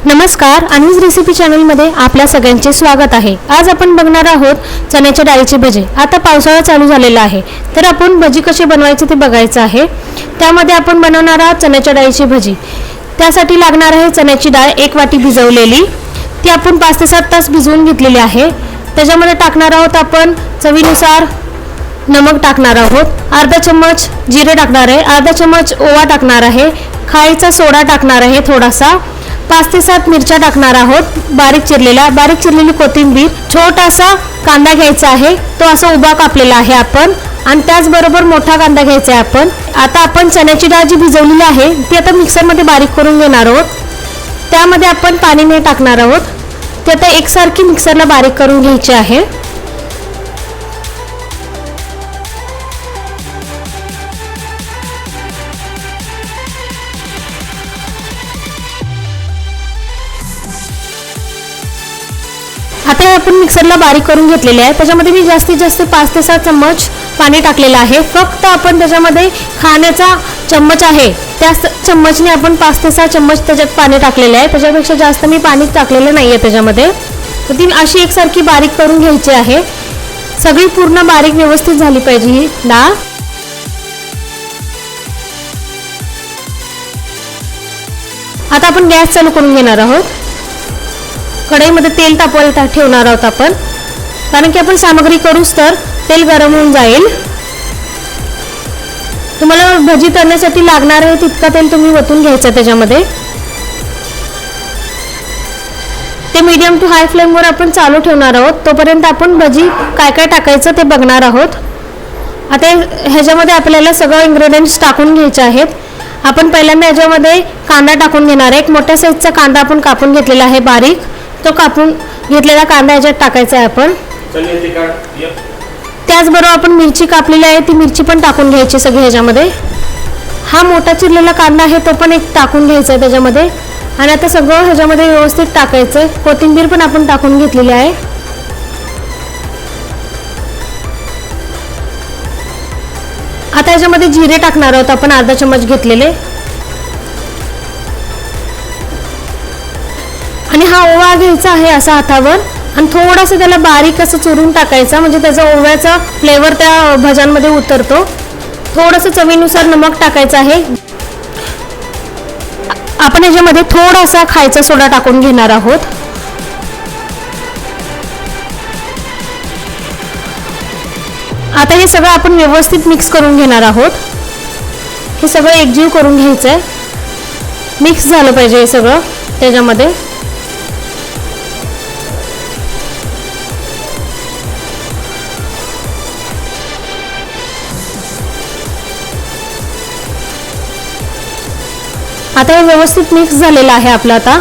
नमस्कार, अनूज रेसिपी चॅनलमध्ये आपल्या सगळ्यांचे स्वागत आहे। आज आपण बघणार आहोत चण्याच्या डाळीची भजी। आता पावसाळा चालू झालेला आहे, तर आपण भजी कशी बनवायची ते बघायचं आहे। त्यामध्ये आपण बनवणार आहोत चण्याच्या डाळीची भजी। त्यासाठी लागणार आहे चण्याची डाळ 1 वाटी भिजवलेली, ती आपण 5 ते 7 तास भिजवून घेतलेली आहे। त्याच्यामध्ये टाकणार आहोत आपण चवीनुसार नमक टाकणार आहोत, अर्धा चम्मच जिरे टाकणार आहे, अर्धा चम्मच ओवा टाकणार आहे, खायचा सोडा टाकणार आहे थोडासा, 5 ते 7 मिरच्या टाकणार आहोत, बारीक चिरलेली कोथिंबीर, छोटासा कांदा घ्यायचा आहे, तो असा उभा कापलेला आहे आपण, आणि त्याचबरोबर मोठा कांदा घ्यायचा आहे आपण। आता आपण चण्याची डाळ जी भिजवलेली आहे ती आता मिक्सरमध्ये बारीक करून घेणार आहोत। त्यामध्ये आपण पाणी नाही टाकणार आहोत, ते आता एकसारखी मिक्सरला बारीक करून घ्यायची आहे। आता आपण मिक्सरला बारीक करून घेतलेले आहे। त्याच्यामध्ये मी जास्तीत जास्त 5 ते 7 चम्मच पाणी टाकलेलं आहे। फक्त आपण त्याच्यामध्ये खाण्याचा चम्मच आहे त्या चम्मचने आपण 5 ते 6 चम्मच त्याच्यात पाणी टाकलेलं आहे, त्याच्यापेक्षा जास्त मी पाणी टाकलेलं नाही आहे त्याच्यामध्ये। तर ती अशी एकसारखी बारीक करून घ्यायची आहे, सगळी पूर्ण बारीक व्यवस्थित झाली पाहिजे ही डाळ। आता आपण गॅस चालू करून घेणार आहोत, कढईमध्ये तेल तापवायला ठेवणार आहोत आपण, कारण की आपण सामग्री करूच तर तेल गरम होऊन जाईल। तुम्हाला भजी तळण्यासाठी लागणार आहे तितका तेल तुम्ही वतून घ्यायचं त्याच्यामध्ये। ते मीडियम टू हाय फ्लेमवर आपण चालू ठेवणार आहोत, तोपर्यंत आपण भजी काय काय टाकायचं ते बघणार आहोत। आता ह्याच्यामध्ये आपल्याला सगळं इन्ग्रेडियंट्स टाकून घ्यायचे आहेत। आपण पहिल्यांदा ह्याच्यामध्ये कांदा टाकून घेणार आहे, एक मोठ्या साईजचा कांदा आपण कापून घेतलेला आहे बारीक, तो कापून घेतलेला कांदा याच्यात टाकायचा आहे आपण। त्याचबरोबर आपण मिरची कापलेली आहे ती मिरची पण टाकून घ्यायची सगळी ह्याच्यामध्ये। हा मोठा चिरलेला कांदा आहे तो पण एक टाकून घ्यायचा आहे त्याच्यामध्ये, आणि आता सगळं ह्याच्यामध्ये व्यवस्थित टाकायचं आहे। कोथिंबीर पण आपण टाकून घेतलेली आहे। आता ह्याच्यामध्ये जिरे टाकणार आहोत आपण, अर्धा चम्मच घेतलेले, आणि हा ओवा घ्यायचा आहे असा हातावर, आणि थोडासा त्याला बारीक असं चुरून टाकायचा, म्हणजे त्याचा ओव्याचा फ्लेवर त्या भज्यांमध्ये उतरतो। थोडंसं चवीनुसार नमक टाकायचं आहे। आपण याच्यामध्ये थोडासा खायचा सोडा टाकून घेणार आहोत। आता हे सगळं आपण व्यवस्थित मिक्स करून घेणार आहोत। हे सगळं एकजीव करून घ्यायचं आहे, मिक्स झालं पाहिजे हे सगळं त्याच्यामध्ये। आता हे व्यवस्थित मिक्स झालेलं आहे आपलं आता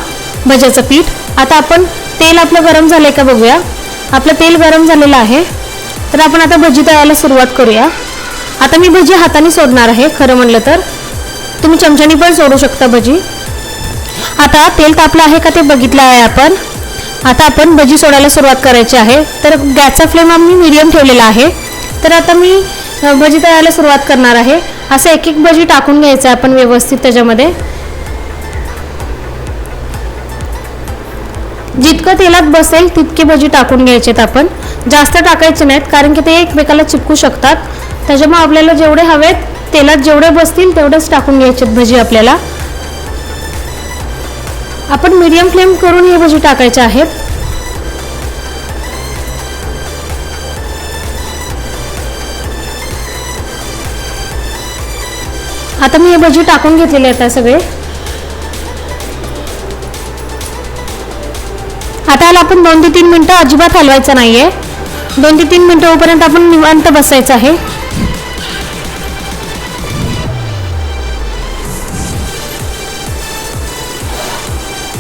भज्याचं पीठ। आता आपण तेल आपलं गरम झालंय का बघूया। आपलं तेल गरम झालेलं आहे, तर आपण आता भजी तळायला सुरुवात करूया। आता मी भजी हाताने सोडणार आहे, खरं म्हणलं तर तुम्ही चमच्याने पण सोडू शकता भजी। आता तेल तापलं आहे का ते बघितलं आहे आपण। आता आपण भजी सोडायला सुरुवात करायची आहे, तर गॅसचा फ्लेम आम्ही मीडियम ठेवलेला आहे। तर आता मी भजी तळायला सुरुवात करणार आहे। असं एक एक भजी टाकून घ्यायचं आपण व्यवस्थित त्याच्यामध्ये। जितकं तेलात बसेल तितके भजी टाकून घ्यायचेत आपण, जास्त टाकायचे नाहीत, कारण की ते एकमेकाला चिपकू शकतात। त्याच्यामुळे आपल्याला जेवढे हवेत तेलात जेवढे बसतील तेवढेच टाकून घ्यायचेत भजी आपल्याला। आपण मीडियम फ्लेम करून हे भजी टाकायचे आहेत। आता मी हे भजी टाकून घेतलेले आहेत सगळे। आता याला आपण 2 ते 3 मिनिटं अजिबात हलवायचं नाहीये। 2 ते 3 मिनिटं होईपर्यंत आपण निवांत बसायचं आहे।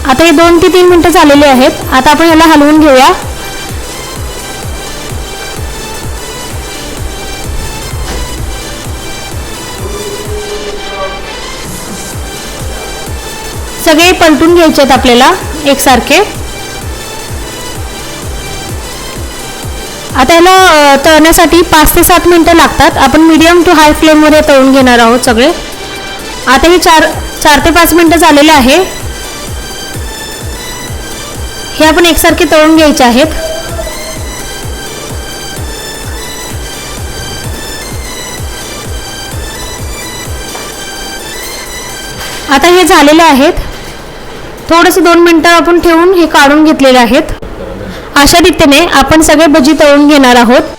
आता हे 2 ते 3 मिनिटं झालेले आहेत। आता आपण याला हलवून घेऊया। सगळे पलटून घ्यायचे आहेत आपल्याला एकसारखे। आता याला तळण्यासाठी 5 ते 7 मिनिटं लागतात। आपण मीडियम टू हाय फ्लेमवर तळून घेणार आहोत सगळे। आता हे 4 ते 5 मिनिटं झालेले आहे। हे आपण एकसारखे तळून घ्यायचे आहेत। आता हे झालेले आहेत। थोडंसं 2 मिनिटं आपण ठेवून हे काढून घेतलेले आहेत। अशा रीतीने आपण सगळे भजी तळून घेणार आहोत।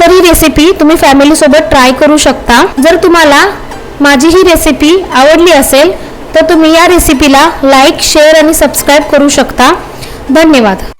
तर ही रेसिपी तुम्ही फॅमिली सोबत ट्राय करू शकता। जर तुम्हाला माझी ही रेसिपी आवडली असेल तर तुम्ही या रेसिपीला लाईक, शेअर आणि सबस्क्राइब करू शकता। धन्यवाद।